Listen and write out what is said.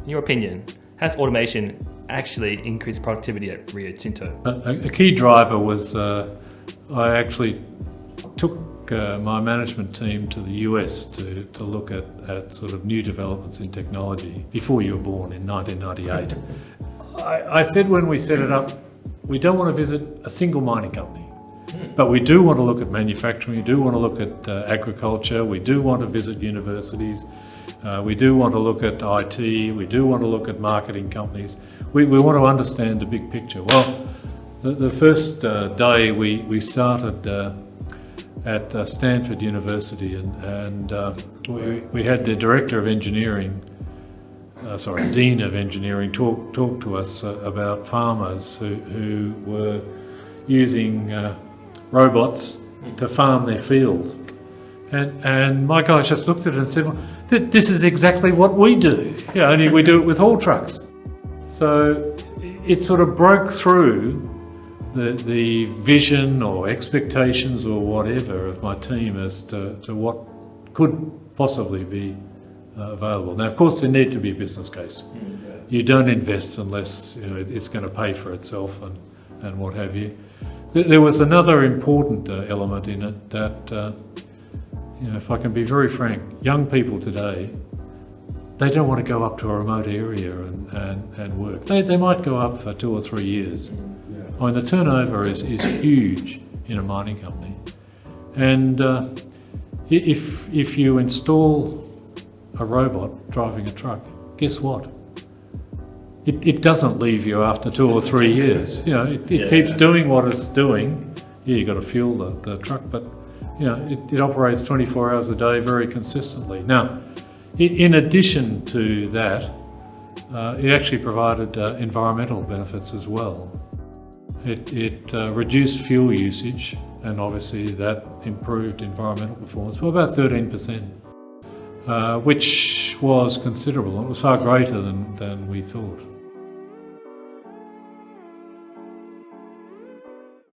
in your opinion, has automation actually increased productivity at Rio Tinto? A key driver was I actually took my management team to the US to look at sort of new developments in technology before you were born in 1998. I said when we set it up, we don't want to visit a single mining company, but we do want to look at manufacturing, we do want to look at agriculture, we do want to visit universities, we do want to look at IT, we do want to look at marketing companies. We want to understand the big picture. Well, the first day we started at Stanford University, and we had the director of engineering, dean of engineering, talk to us about farmers who were using robots to farm their fields. And my guys just looked at it and said, well, this is exactly what we do, only we do it with haul trucks. So it sort of broke through the vision or expectations or whatever of my team as to what could possibly be available. Now, of course, there needs to be a business case. You don't invest unless it's going to pay for itself and what have you. There was another important element in it that, if I can be very frank, young people today, they don't want to go up to a remote area and work. They might go up for 2 or 3 years. I mean, the turnover is huge in a mining company. And if you install a robot driving a truck, guess what? It doesn't leave you after 2 or 3 years. It keeps doing what it's doing. Yeah, you've got to fuel the truck, but it operates 24 hours a day very consistently. Now, in addition to that, it actually provided environmental benefits as well. It reduced fuel usage, and obviously that improved environmental performance by about 13%, which was considerable. It was far greater than we thought.